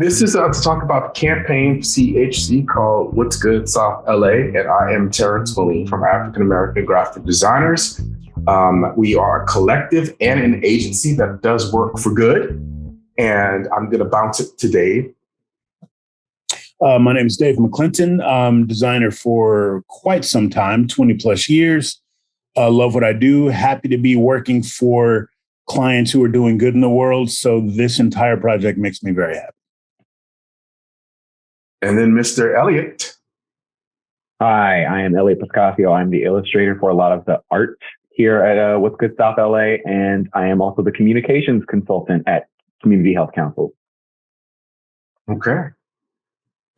This is to talk about the campaign CHC called What's Good South LA, and I am Terrence Moline from African American Graphic Designers. We are a collective and an agency that does work for good, and I'm going to bounce it to Dave. My name is Dave McClinton. I'm designer for quite some time, 20 plus years. Love what I do. Happy to be working for clients who are doing good in the world. So this entire project makes me very happy. And then Mr. Elliott. Hi, I am Elliott Pascasio. I'm the illustrator for a lot of the art here at What's Good South LA, and I am also the communications consultant at Community Health Council. Okay.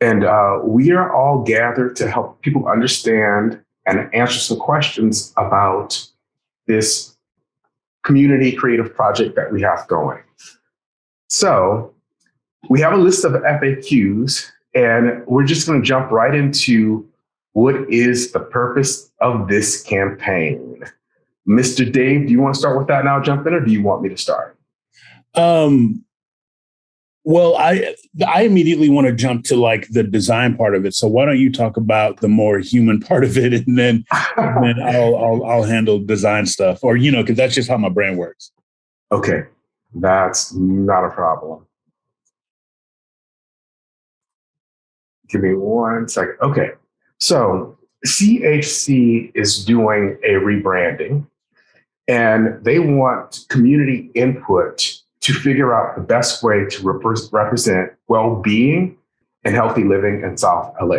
And we are all gathered to help people understand and answer some questions about this community creative project that we have going. So we have a list of FAQs, and we're just going to jump right into what is the purpose of this campaign. Mr. Dave, do you want to start with that now, jump in, or do you want me to start? Well, I immediately want to jump to like the design part of it. So why don't you talk about the more human part of it, and then I'll handle design stuff, or because that's just how my brain works. Okay, that's not a problem. Give me 1 second. Okay, so CHC is doing a rebranding, and they want community input to figure out the best way to represent well-being and healthy living in South LA.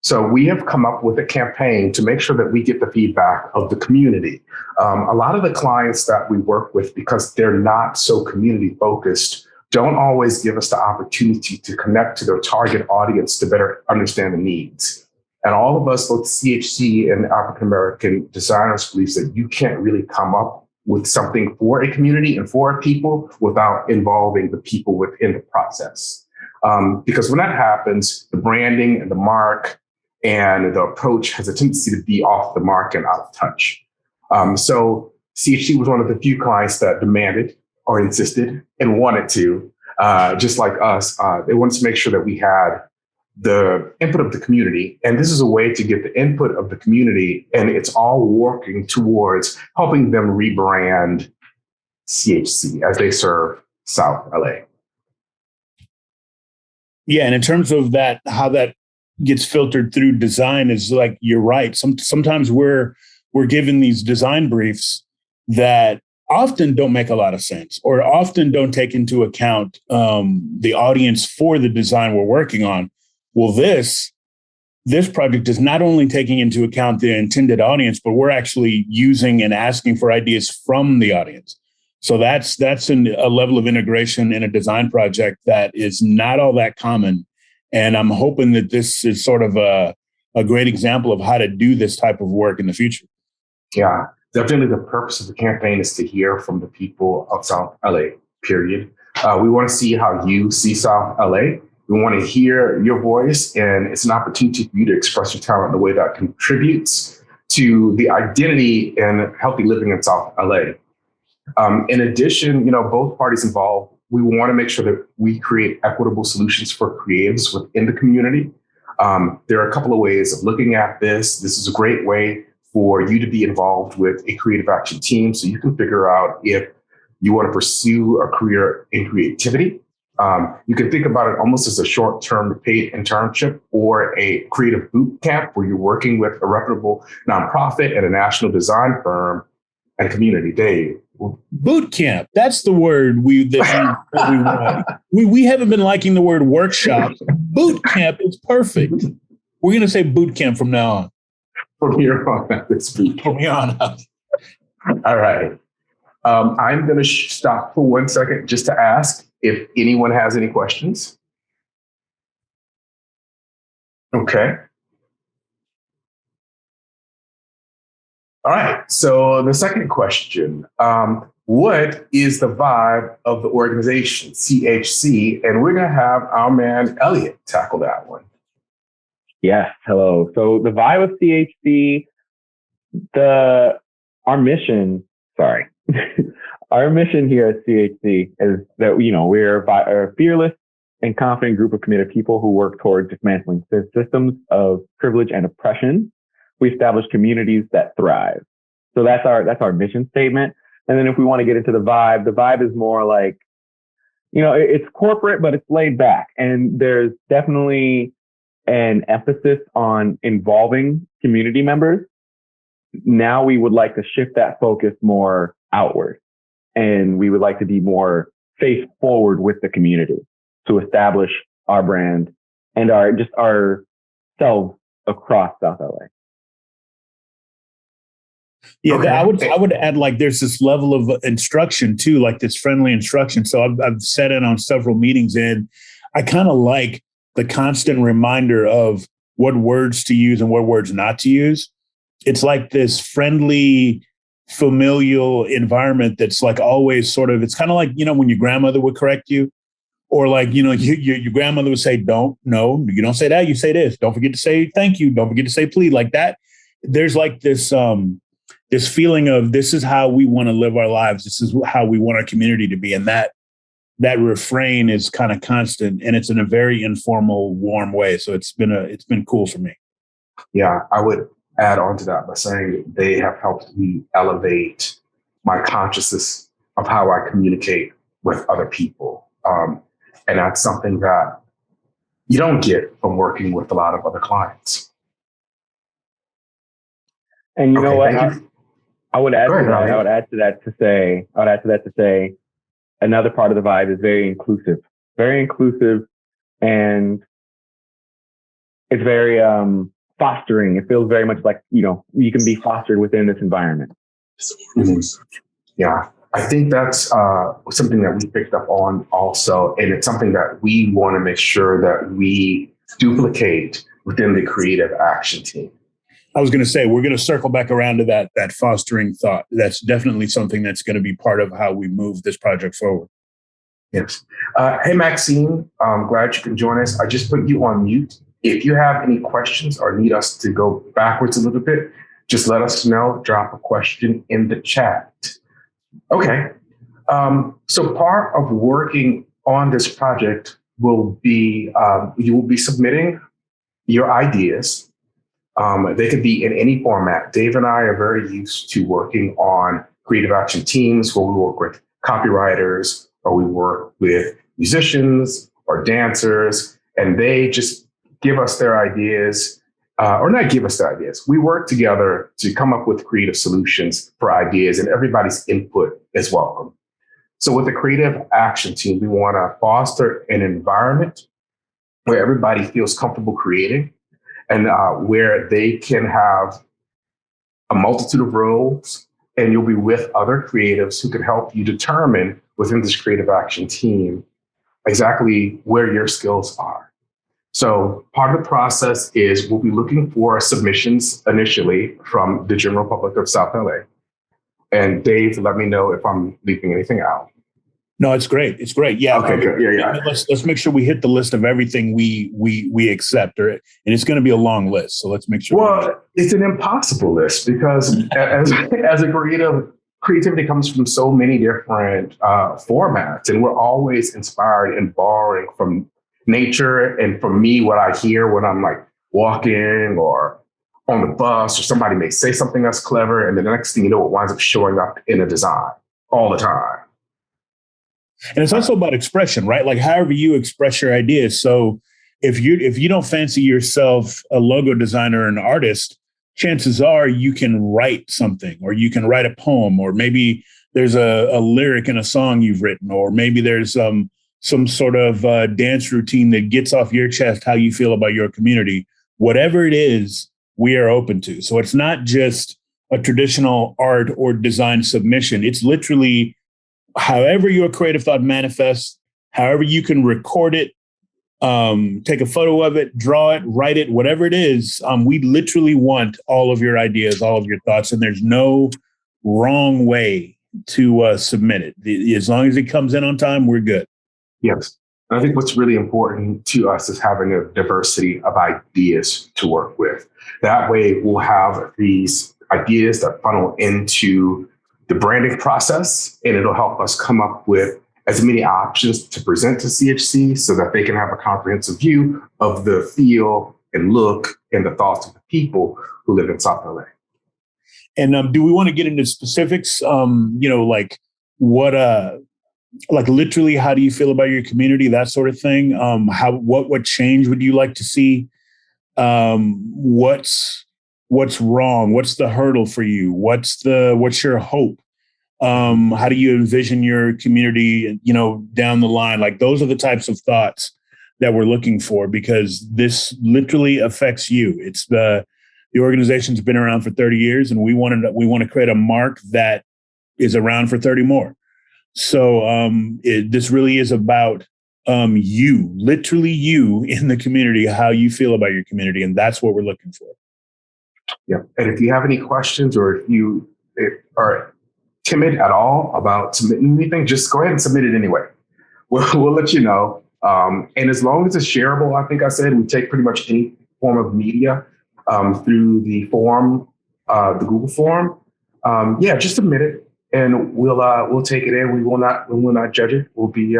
So we have come up with a campaign to make sure that we get the feedback of the community. A lot of the clients that we work with, because they're not so community focused, don't always give us the opportunity to connect to their target audience to better understand the needs. And all of us, both CHC and African American designers, believe that you can't really come up with something for a community and for people without involving the people within the process. Because when that happens, the branding and the mark and the approach has a tendency to be off the mark and out of touch. So CHC was one of the few clients that demanded or insisted and wanted to, just like us, they wanted to make sure that we had the input of the community. And this is a way to get the input of the community, and it's all working towards helping them rebrand CHC as they serve South LA. Yeah, and in terms of that, how that gets filtered through design is like, you're right. Sometimes we're given these design briefs that often don't make a lot of sense, or often don't take into account the audience for the design we're working on. Well, this project is not only taking into account the intended audience, but we're actually using and asking for ideas from the audience. So that's a level of integration in a design project that is not all that common. And I'm hoping that this is sort of a great example of how to do this type of work in the future. Yeah, definitely the purpose of the campaign is to hear from the people of South LA, period. We want to see how you see South LA. We want to hear your voice, and it's an opportunity for you to express your talent in a way that contributes to the identity and healthy living in South LA. In addition, both parties involved, we want to make sure that we create equitable solutions for creatives within the community. There are a couple of ways of looking at this. This is a great way for you to be involved with a creative action team, so you can figure out if you want to pursue a career in creativity. You can think about it almost as a short-term paid internship or a creative boot camp where you're working with a reputable nonprofit and a national design firm and community. Dave. Boot camp. That's the word we want. We haven't been liking the word workshop. Boot camp is perfect. We're going to say boot camp from now on. From here on out this week. From here on out. All right. I'm going to stop for 1 second just to ask if anyone has any questions. Okay. All right. So the second question, what is the vibe of the organization, CHC? And we're going to have our man, Elliott, tackle that one. Yes. Hello. So the vibe of CHC, our mission here at CHC is that, we're a fearless and confident group of committed people who work toward dismantling systems of privilege and oppression. We establish communities that thrive. So that's our mission statement. And then if we want to get into the vibe is more like, it's corporate, but it's laid back. And there's definitely an emphasis on involving community members. Now we would like to shift that focus more outward. And we would like to be more face forward with the community to establish our brand and ourselves across South LA. Yeah, okay. I would add, like, there's this level of instruction too, like this friendly instruction. So I've sat in on several meetings, and I kind of like the constant reminder of what words to use and what words not to use. It's like this friendly, familial environment that's like always sort of, it's kind of like, when your grandmother would correct you, or like, your grandmother would say, no, you don't say that, you say this. Don't forget to say thank you. Don't forget to say please, like that. There's like this feeling of, this is how we want to live our lives. This is how we want our community to be. And that refrain is kind of constant, and it's in a very informal, warm way. So it's been cool for me. Yeah, I would add on to that by saying they have helped me elevate my consciousness of how I communicate with other people. And that's something that you don't get from working with a lot of other clients. And you know what? I would add to that to say another part of the vibe is very inclusive, and it's very fostering. It feels very much like, you can be fostered within this environment. Mm-hmm. Yeah, I think that's something that we picked up on also. And it's something that we want to make sure that we duplicate within the creative action team. I was going to say, we're going to circle back around to that fostering thought. That's definitely something that's going to be part of how we move this project forward. Yes. Hey, Maxine, I'm glad you can join us. I just put you on mute. If you have any questions or need us to go backwards a little bit, just let us know. Drop a question in the chat. Okay. So part of working on this project will be, you will be submitting your ideas. They could be in any format. Dave and I are very used to working on creative action teams where we work with copywriters or we work with musicians or dancers, and they just give us their ideas, or not give us their ideas. We work together to come up with creative solutions for ideas, and everybody's input is welcome. So with the creative action team, we want to foster an environment where everybody feels comfortable creating, and where they can have a multitude of roles, and you'll be with other creatives who can help you determine within this creative action team exactly where your skills are. So part of the process is we'll be looking for submissions initially from the general public of South LA. And Dave, let me know if I'm leaving anything out. No, it's great. It's great. Yeah. Okay, good. Yeah. Let's make sure we hit the list of everything we accept, and it's going to be a long list. So let's make sure. Well, it's an impossible list because as a creativity comes from so many different formats, and we're always inspired and borrowing from nature. And for me, what I hear when I'm like walking or on the bus, or somebody may say something that's clever, and then the next thing you know, it winds up showing up in a design all the time. And it's also about expression, right? Like however you express your ideas. So if you don't fancy yourself a logo designer or an artist, chances are you can write something, or you can write a poem, or maybe there's a lyric in a song you've written, or maybe there's some sort of dance routine that gets off your chest how you feel about your community. Whatever it is, we are open to. So it's not just a traditional art or design submission. It's literally however your creative thought manifests, however you can record it, take a photo of it, draw it, write it, whatever it is. We literally want all of your ideas, all of your thoughts, and there's no wrong way to submit it. As long as it comes in on time, we're good. Yes. I think what's really important to us is having a diversity of ideas to work with. That way we'll have these ideas that funnel into the branding process, and it'll help us come up with as many options to present to CHC so that they can have a comprehensive view of the feel and look and the thoughts of the people who live in South LA. And do we want to get into specifics? Like what, like literally, how do you feel about your community? That sort of thing. What change would you like to see? What's wrong? What's the hurdle for you? What's your hope? How do you envision your community, down the line? Like those are the types of thoughts that we're looking for, because this literally affects you. It's the organization's been around for 30 years, and we want to create a mark that is around for 30 more. So this really is about you, literally you in the community, how you feel about your community, and that's what we're looking for. Yeah, and if you have any questions, or if you are timid at all about submitting anything, just go ahead and submit it anyway. We'll let you know. And as long as it's shareable, I think I said, we take pretty much any form of media through the form, the Google form. Just submit it, and we'll take it in. We will not judge it. We'll be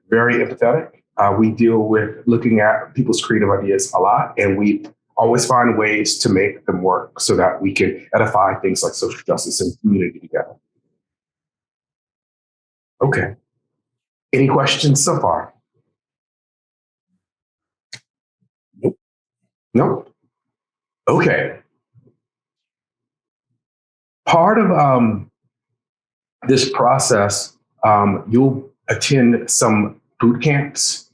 very empathetic. We deal with looking at people's creative ideas a lot, and we always find ways to make them work so that we can edify things like social justice and community together. Okay. Any questions so far? Nope. Okay. Part of this process, you'll attend some boot camps.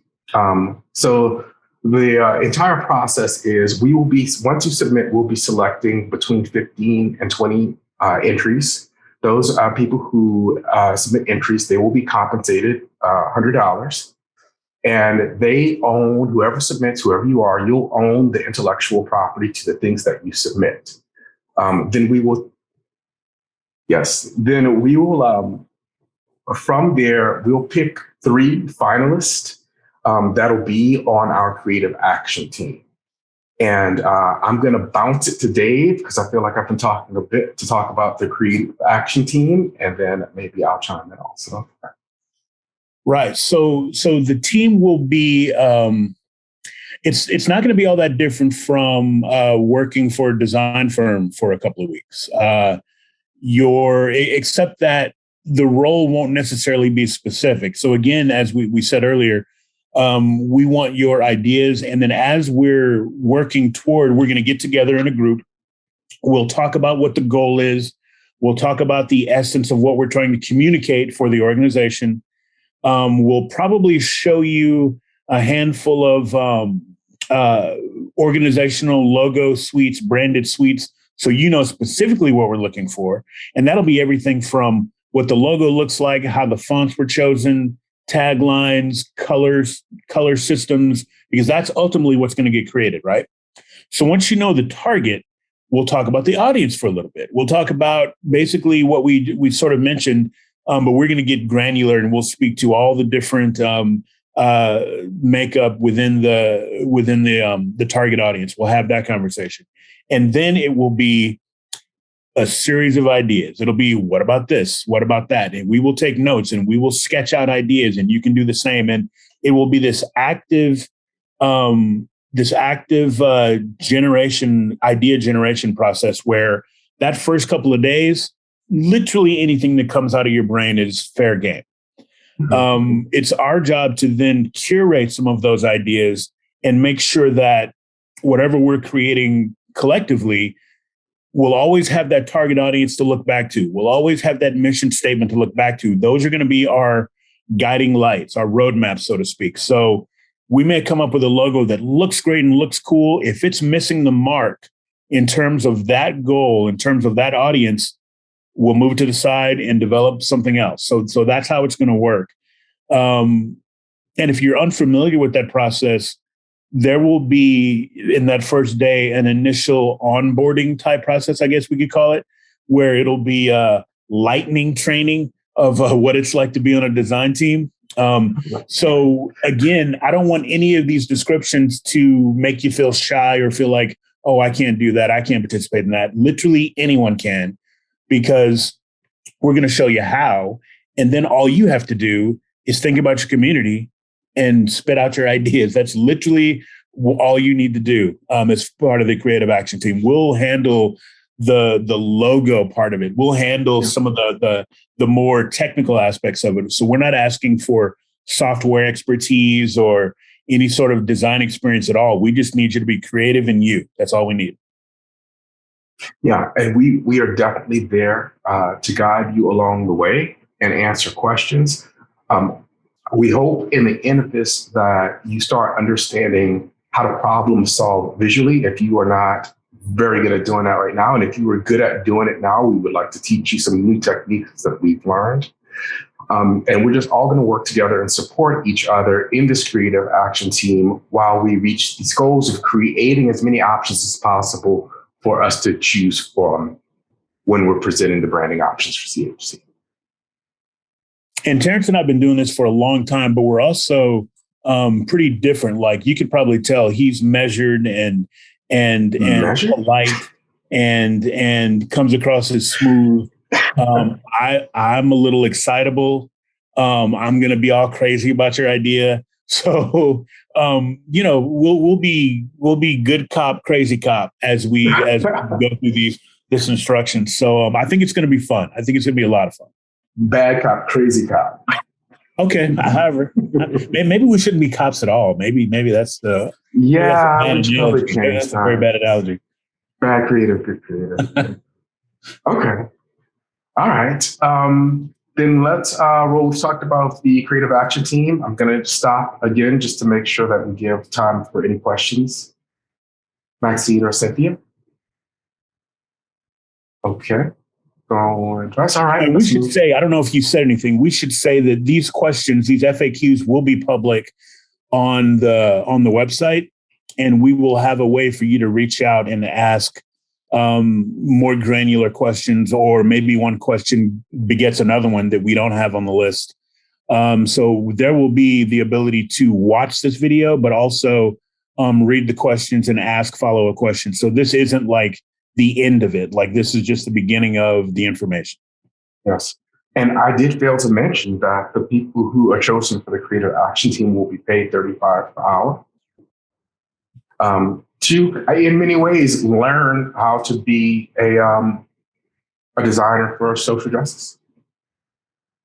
So the entire process is once you submit, we'll be selecting between 15 and 20 entries. Those are people who submit entries. They will be compensated $100. And they own, whoever submits, whoever you are, you'll own the intellectual property to the things that you submit. Then we will from there, we'll pick 3 finalists that'll be on our creative action team. And I'm going to bounce it to Dave, because I feel like I've been talking a bit to talk about the creative action team, and then maybe I'll chime in also. Right. So the team will be, it's not going to be all that different from working for a design firm for a couple of weeks. Except that the role won't necessarily be specific. So again, as we said earlier, we want your ideas. And then as we're working toward, we're going to get together in a group. We'll talk about what the goal is. We'll talk about the essence of what we're trying to communicate for the organization. We'll probably show you a handful of organizational logo suites, branded suites, so you know specifically what we're looking for. And that'll be everything from what the logo looks like, how the fonts were chosen, taglines, colors, color systems, because that's ultimately what's going to get created, right? So once you know the target, we'll talk about the audience for a little bit. We'll talk about basically what we sort of mentioned, but we're going to get granular, and we'll speak to all the different makeup within the target audience. We'll have that conversation. And then it will be a series of ideas. It'll be, what about this? What about that? And we will take notes, and we will sketch out ideas, and you can do the same. And it will be this active idea generation process, where that first couple of days, literally anything that comes out of your brain is fair game. Mm-hmm. It's our job to then curate some of those ideas and make sure that whatever we're creating collectively, we'll always have that target audience to look back to. We'll always have that mission statement to look back to. Those are going to be our guiding lights, our roadmap, so to speak. So we may come up with a logo that looks great and looks cool. If it's missing the mark in terms of that goal, in terms of that audience, we'll move it to the side and develop something else. So that's how it's going to work. And if you're unfamiliar with that process, there will be, in that first day, an initial onboarding type process, I guess we could call it, where it'll be a lightning training of what it's like to be on a design team. So again, I don't want any of these descriptions to make you feel shy or feel like, oh, I can't do that, I can't participate in that. Literally anyone can, because we're going to show you how. And then all you have to do is think about your community and spit out your ideas. That's literally all you need to do as part of the creative action team. We'll handle the logo part of it. We'll handle some of the more technical aspects of it. So we're not asking for software expertise or any sort of design experience at all. We just need you to be creative and you. That's all we need. Yeah, and we are definitely there to guide you along the way and answer questions. We hope in the end of this that you start understanding how to problem solve visually if you are not very good at doing that right now. And if you were good at doing it now, we would like to teach you some new techniques that we've learned. And we're just all going to work together and support each other in this creative action team while we reach these goals of creating as many options as possible for us to choose from when we're presenting the branding options for CHC. And Terrence and I have been doing this for a long time, but we're also pretty different. Like you could probably tell he's measured and polite and comes across as smooth. I'm a little excitable. I'm going to be all crazy about your idea. So, we'll be good cop, crazy cop as we go through this instruction. So I think it's going to be fun. I think it's going to be a lot of fun. Bad cop, crazy cop. Okay. However, maybe we shouldn't be cops at all. Maybe that's the that's a very bad analogy. Bad creative, good creative. Okay. All right. Then let's roll. We've talked about the creative action team. I'm going to stop again just to make sure that we give time for any questions. Maxine or Cynthia? Okay. That's all right. And we should say, I don't know if you said anything, we should say that these questions, these FAQs will be public on the website, and we will have a way for you to reach out and ask more granular questions, or maybe one question begets another one that we don't have on the list. So there will be the ability to watch this video, but also read the questions and ask follow-up questions. So this isn't like the end of it. Like this is just the beginning of the information. Yes. And I did fail to mention that the people who are chosen for the creative action team will be paid $35 per hour. To, in many ways, learn how to be a designer for social justice.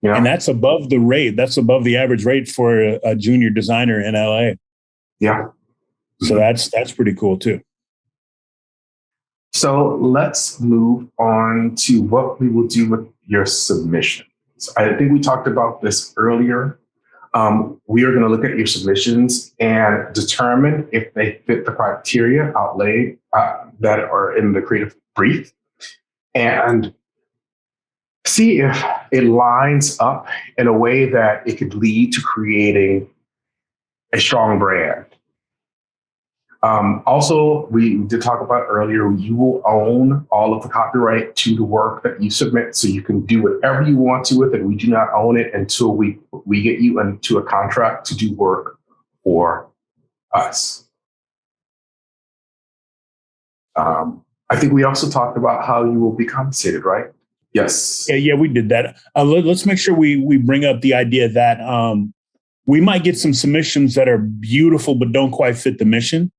Yeah. And that's above the rate. That's above the average rate for a junior designer in LA. Yeah. So that's pretty cool too. So let's move on to what we will do with your submissions. I think we talked about this earlier. We are going to look at your submissions and determine if they fit the criteria outlaid that are in the creative brief, and see if it lines up in a way that it could lead to creating a strong brand. Also, we did talk about earlier, you will own all of the copyright to the work that you submit, so you can do whatever you want to with it. We do not own it until we get you into a contract to do work for us. I think we also talked about how you will be compensated, right? Yes. Yeah, we did that. Let's make sure we bring up the idea that we might get some submissions that are beautiful but don't quite fit the mission.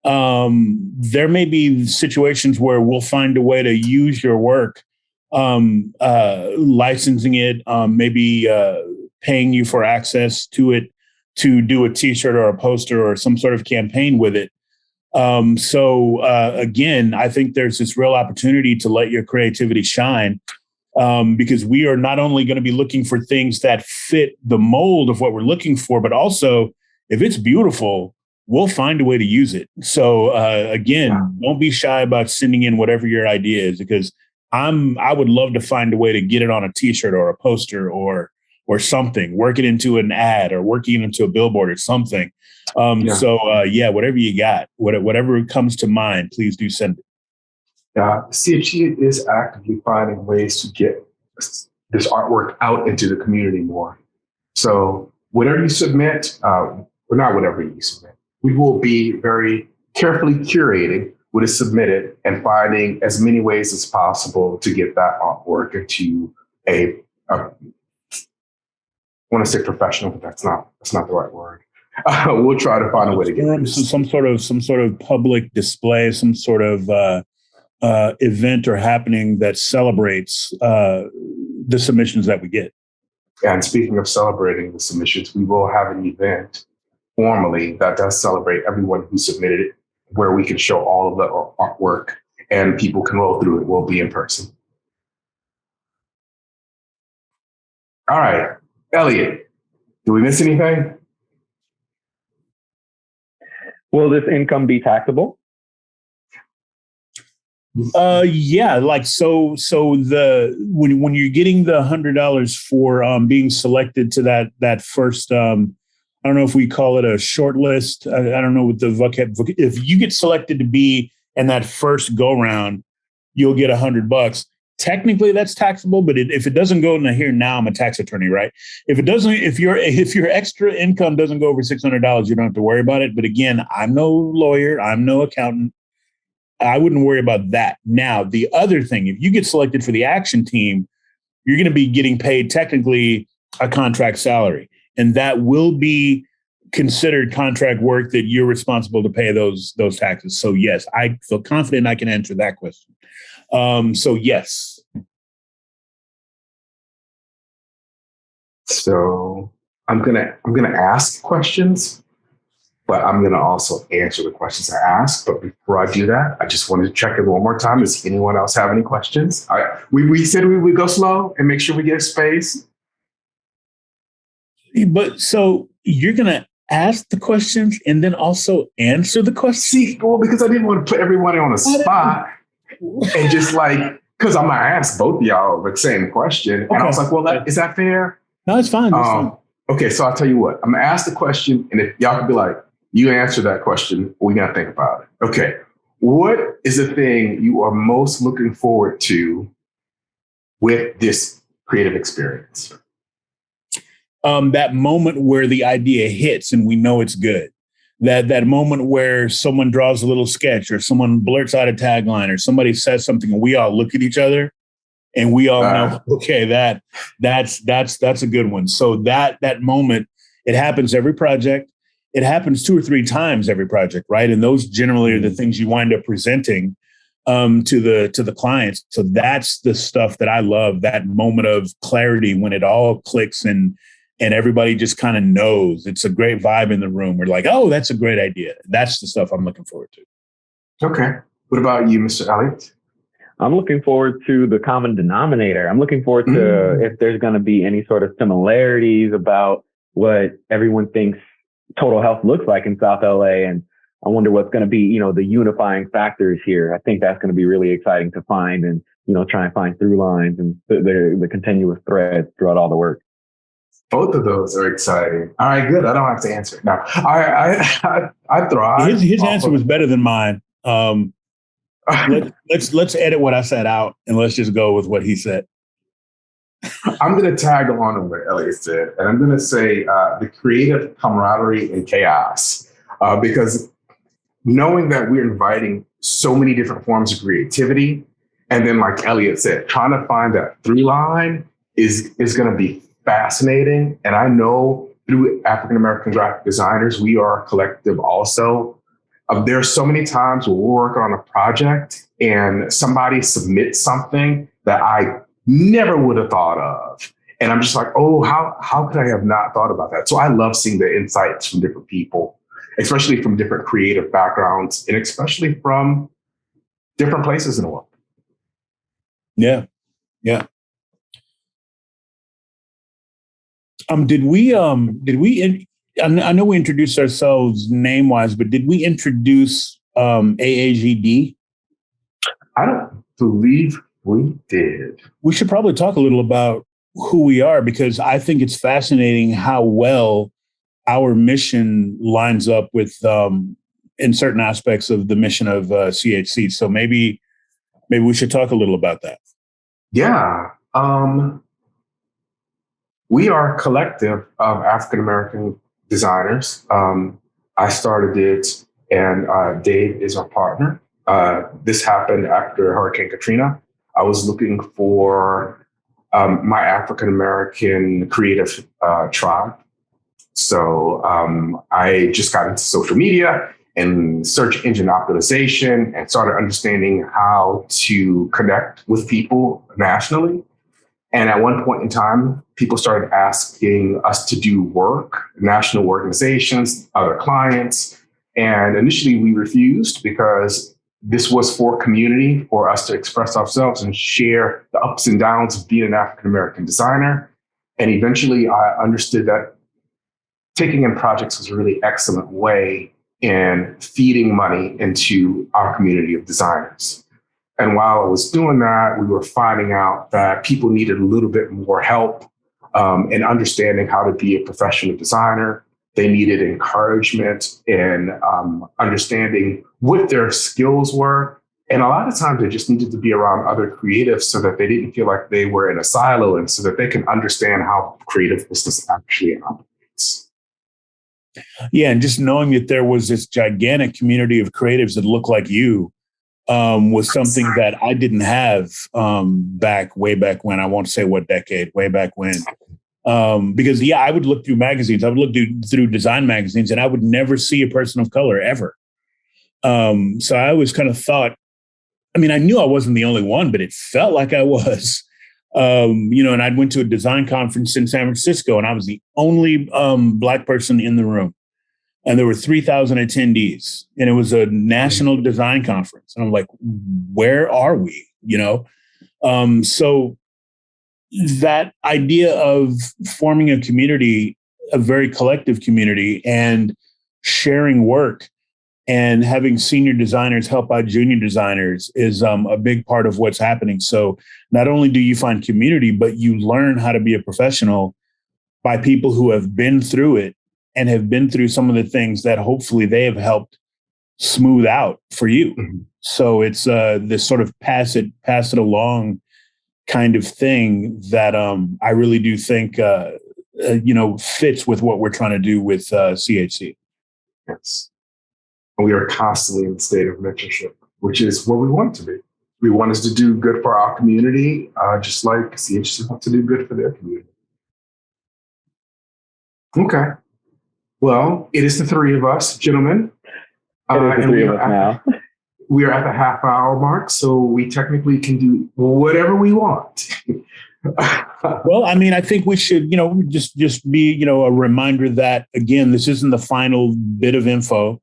There may be situations where we'll find a way to use your work, licensing it, maybe paying you for access to it to do a T-shirt or a poster or some sort of campaign with it. So again, I think there's this real opportunity to let your creativity shine, because we are not only going to be looking for things that fit the mold of what we're looking for, but also if it's beautiful, we'll find a way to use it. So again, don't be shy about sending in whatever your idea is, because I would love to find a way to get it on a T-shirt or a poster or something, work it into an ad or working it into a billboard or something. So whatever you got, whatever comes to mind, please do send it. CHG is actively finding ways to get this artwork out into the community more. So whatever you submit, or not whatever you submit, we will be very carefully curating what is submitted and finding as many ways as possible to get that artwork into a want to say professional, but that's not the right word. We'll try to find a way to get this. Some sort of public display, some sort of event or happening that celebrates the submissions that we get. And speaking of celebrating the submissions, we will have an event formally that does celebrate everyone who submitted it, where we can show all of the artwork and people can roll through it. We'll be in person. All right, Elliot, do we miss anything? Will this income be taxable? Yeah, like so the when you're getting the $100 for being selected to that first I don't know if we call it a short list. I don't know what the vocab. If you get selected to be in that first go round, you'll get $100. Technically, that's taxable, but if it doesn't go in here now, I'm a tax attorney, right? If it doesn't, if your extra income doesn't go over $600, you don't have to worry about it. But again, I'm no lawyer, I'm no accountant. I wouldn't worry about that. Now, the other thing, if you get selected for the action team, you're going to be getting paid technically a contract salary. And that will be considered contract work that you're responsible to pay those taxes. So yes, I feel confident I can answer that question. So yes. So I'm gonna ask questions, but I'm gonna also answer the questions I ask. But before I do that, I just wanted to check in one more time. Does anyone else have any questions? We said we would go slow and make sure we get space. But so you're going to ask the questions and then also answer the questions? See, well, because I didn't want to put everybody on a spot and just because I'm going to ask both of y'all the same question. Okay. And I was like, well, is that fair? No, it's fine. Okay, so I'll tell you what. I'm going to ask the question, and if y'all could be like, you answer that question, we're going to think about it. Okay, what is the thing you are most looking forward to with this creative experience? That moment where the idea hits and we know it's good. That moment where someone draws a little sketch or someone blurts out a tagline or somebody says something and we all look at each other and we all know, okay, that's a good one. So that moment, it happens every project. It happens 2 or 3 times every project, right? And those generally are the things you wind up presenting to the clients. So that's the stuff that I love, that moment of clarity when it all clicks and everybody just kind of knows. It's a great vibe in the room. We're like, oh, that's a great idea. That's the stuff I'm looking forward to. Okay. What about you, Mr. Elliott? I'm looking forward to the common denominator. I'm looking forward to if there's going to be any sort of similarities about what everyone thinks total health looks like in South LA. And I wonder what's going to be, the unifying factors here. I think that's going to be really exciting to find and, try and find through lines and the continuous threads throughout all the work. Both of those are exciting. All right, good. I don't have to answer it now. I thrive. His answer was better than mine. Let's edit what I said out and let's just go with what he said. I'm going to tag along on what Elliot said, and I'm going to say the creative camaraderie and chaos, because knowing that we're inviting so many different forms of creativity, and then like Elliot said, trying to find that through line is going to be fascinating. And I know through African-American graphic designers, we are a collective also. There are so many times when we're working on a project and somebody submits something that I never would have thought of. And I'm just like, oh, how could I have not thought about that? So I love seeing the insights from different people, especially from different creative backgrounds and especially from different places in the world. Yeah. Yeah. Did we I know we introduced ourselves name-wise, but did we introduce AAGD? I don't believe we did. We should probably talk a little about who we are, because I think it's fascinating how well our mission lines up with in certain aspects of the mission of CHC. So maybe we should talk a little about that. Yeah. We are a collective of African-American designers. I started it, and Dave is our partner. This happened after Hurricane Katrina. I was looking for my African American creative tribe. So I just got into social media and search engine optimization and started understanding how to connect with people nationally. And at one point in time, people started asking us to do work, national organizations, other clients. And initially we refused because this was for community, for us to express ourselves and share the ups and downs of being an African-American designer. And eventually I understood that taking in projects was a really excellent way in feeding money into our community of designers. And while I was doing that, we were finding out that people needed a little bit more help in understanding how to be a professional designer. They needed encouragement in understanding what their skills were. And a lot of times they just needed to be around other creatives so that they didn't feel like they were in a silo and so that they can understand how creative business actually operates. Yeah, and just knowing that there was this gigantic community of creatives that looked like you was something that I didn't have way back when. I won't say what decade, way back when. Because, I would look through magazines. I would look through design magazines, and I would never see a person of color ever. So I always kind of thought, I knew I wasn't the only one, but it felt like I was. And I went to a design conference in San Francisco, and I was the only Black person in the room. And there were 3,000 attendees, and it was a national design conference. And I'm like, where are we? So that idea of forming a community, a very collective community, and sharing work and having senior designers help out junior designers is a big part of what's happening. So not only do you find community, but you learn how to be a professional by people who have been through it and have been through some of the things that hopefully they have helped smooth out for you. Mm-hmm. So it's this sort of pass it along kind of thing that I really do think fits with what we're trying to do with CHC. Yes. We are constantly in the state of mentorship, which is what we want to be. We want us to do good for our community, just like CHC wants to do good for their community. Okay. Well, it is the three of us, gentlemen. It is the three of us now. We are at the half hour mark, so we technically can do whatever we want. Well, I think we should, just be, a reminder that, again, this isn't the final bit of info.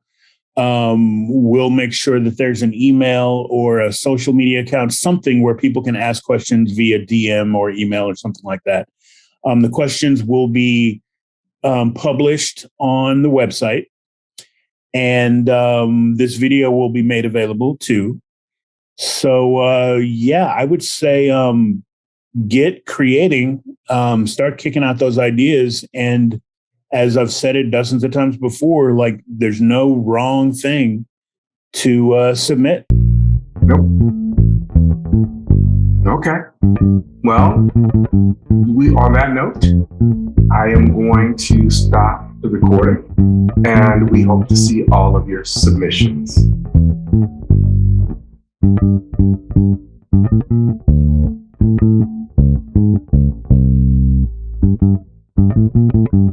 We'll make sure that there's an email or a social media account, something where people can ask questions via DM or email or something like that. The questions will be published on the website, and this video will be made available too. So, I would say get creating, start kicking out those ideas. And as I've said it dozens of times before, like there's no wrong thing to submit. Nope. Okay. Well, on that note, I am going to stop the recording, and we hope to see all of your submissions.